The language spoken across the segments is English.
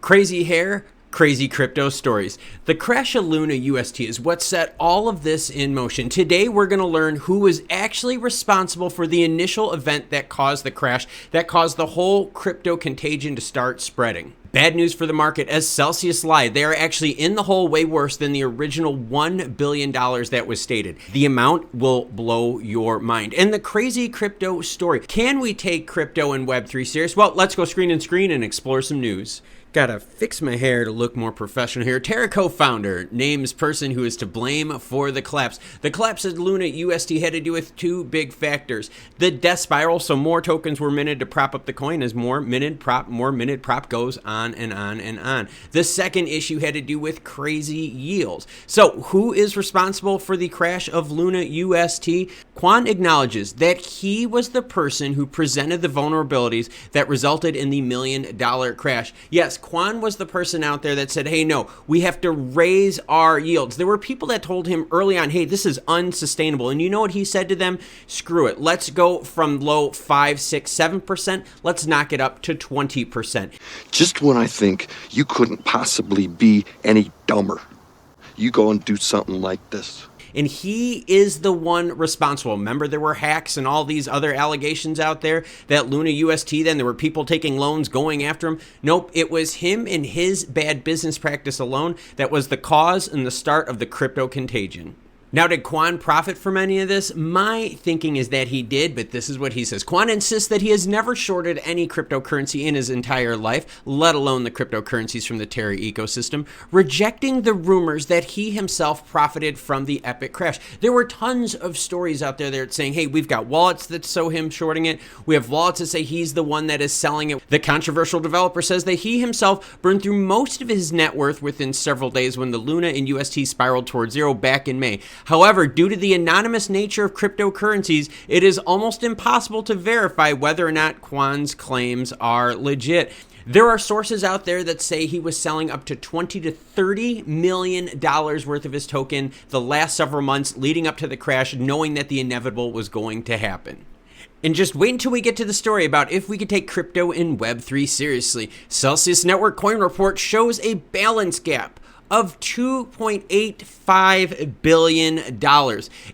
Crazy hair, crazy crypto stories. The crash of Luna UST is what set all of this in motion. Today, we're going to learn who was actually responsible for the initial event that caused the crash, that caused the whole crypto contagion to start spreading. Bad news for the market, as Celsius lied. They are actually in the hole way worse than the original $1 billion that was stated. The amount will blow your mind. And the crazy crypto story. Can we take crypto and Web3 serious? Well, let's go screen and explore some news. Gotta fix my hair to look more professional here. Terra co-founder names person who is to blame for the collapse. The collapse of Luna UST had to do with two big factors. The death spiral, so more tokens were minted to prop up the coin as more minted prop goes on and on and on. The second issue had to do with crazy yields. So who is responsible for the crash of Luna UST? Kwon acknowledges that he was the person who presented the vulnerabilities that resulted in the $1 million crash. Yes, Kwon was the person out there that said, hey, no, we have to raise our yields. There were people that told him early on, hey, this is unsustainable. And you know what he said to them? Screw it. Let's go from low 5, 6, 7%. Let's knock it up to 20%. Just when I think you couldn't possibly be any dumber, you go and do something like this. And he is the one responsible. Remember, there were hacks and all these other allegations out there that Luna UST, then there were people taking loans going after him. Nope, it was him and his bad business practice alone that was the cause and the start of the crypto contagion. Now, did Kwon profit from any of this? My thinking is that he did, but this is what he says. Kwon insists that he has never shorted any cryptocurrency in his entire life, let alone the cryptocurrencies from the Terra ecosystem, rejecting the rumors that he himself profited from the epic crash. There were tons of stories out there that saying, hey, we've got wallets that show him shorting it. We have wallets that say he's the one that is selling it. The controversial developer says that he himself burned through most of his net worth within several days when the Luna and UST spiraled towards zero back in May. However, due to the anonymous nature of cryptocurrencies, it is almost impossible to verify whether or not Kwon's claims are legit. There are sources out there that say he was selling up to $20 to $30 million worth of his token the last several months leading up to the crash, knowing that the inevitable was going to happen. And just wait until we get to the story about if we could take crypto and Web3 seriously. Celsius Network Coin Report shows a balance gap of $2.85 billion.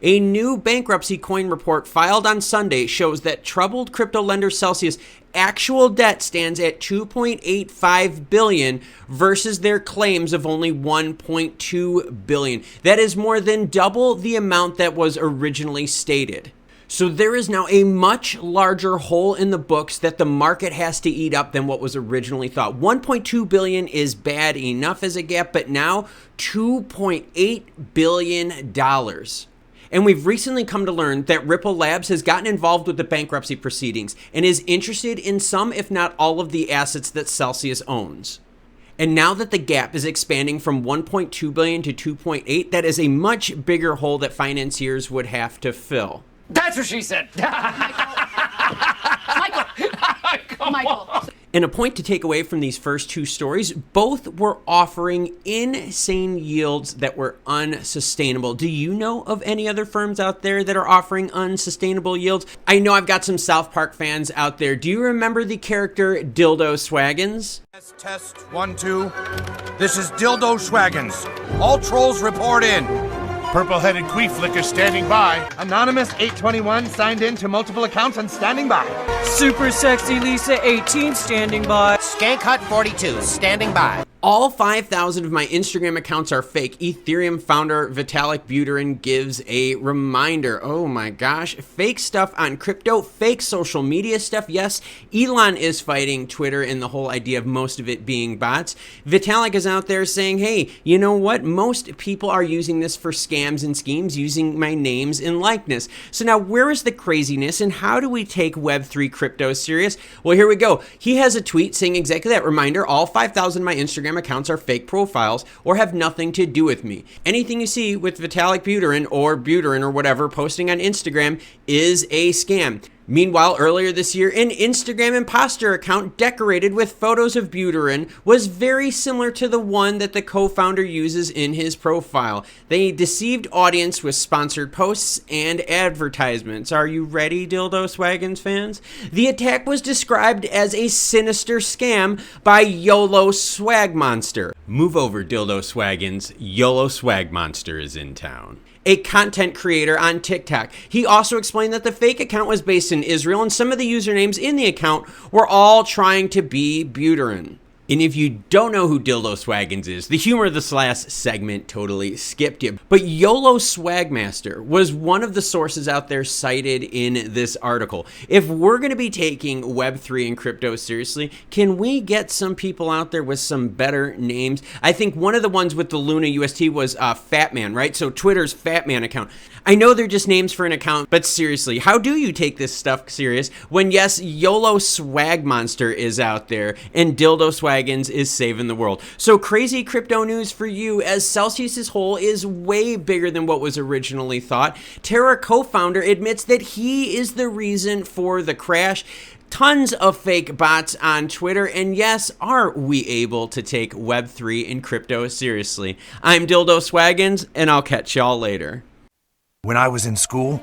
A new bankruptcy coin report filed on Sunday shows that troubled crypto lender Celsius actual debt stands at $2.85 billion versus their claims of only $1.2 billion. That is more than double the amount that was originally stated. So there is now a much larger hole in the books that the market has to eat up than what was originally thought. 1.2 billion is bad enough as a gap, but now $2.8 billion. And we've recently come to learn that Ripple Labs has gotten involved with the bankruptcy proceedings and is interested in some, if not all, of the assets that Celsius owns. And now that the gap is expanding from 1.2 billion to 2.8, that is a much bigger hole that financiers would have to fill. That's what she said. Michael. And a point to take away from these first two stories, both were offering insane yields that were unsustainable. Do you know of any other firms out there that are offering unsustainable yields? I know I've got some South Park fans out there. Do you remember the character Dildo Swaggins? Test 1, 2. This is Dildo Swaggins. All trolls report in. Purple-headed queef flicker standing by. Anonymous 821 signed in to multiple accounts and standing by. Super sexy Lisa 18 standing by. Skank Hut 42 standing by. All 5,000 of my Instagram accounts are fake. Ethereum founder Vitalik Buterin gives a reminder. Oh my gosh, fake stuff on crypto, fake social media stuff. Yes, Elon is fighting Twitter and the whole idea of most of it being bots. Vitalik is out there saying, hey, you know what? Most people are using this for scams and schemes, using my names and likeness. So now where is the craziness and how do we take Web3 crypto serious? Well, here we go. He has a tweet saying exactly that. Reminder, all 5,000 of my Instagram accounts are fake profiles or have nothing to do with me. Anything you see with Vitalik Buterin or whatever posting on Instagram is a scam. Meanwhile, earlier this year, an Instagram imposter account decorated with photos of Buterin was very similar to the one that the co-founder uses in his profile. They deceived audience with sponsored posts and advertisements. Are you ready, Dildo Swaggins fans? The attack was described as a sinister scam by YOLO Swag Monster. Move over, Dildo Swaggins. YOLO Swag Monster is in town. A content creator on TikTok. He also explained that the fake account was based in Israel and some of the usernames in the account were all trying to be Buterin. And if you don't know who Dildo Swaggins is, the humor of this last segment totally skipped you. But YOLO Swagmaster was one of the sources out there cited in this article. If we're going to be taking Web3 and crypto seriously, can we get some people out there with some better names? I think one of the ones with the Luna UST was Fatman, right? So Twitter's Fatman account. I know they're just names for an account, but seriously, how do you take this stuff serious when, yes, YOLO Swag Monster is out there and Dildo Swaggins is saving the world? So crazy crypto news for you, as Celsius's hole is way bigger than what was originally thought. Terra co-founder admits that he is the reason for the crash. Tons of fake bots on Twitter, and yes, are we able to take Web3 and crypto seriously? I'm Dildo Swaggins, and I'll catch y'all later. When I was in school,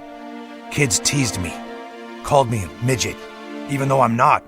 kids teased me, called me a midget, even though I'm not.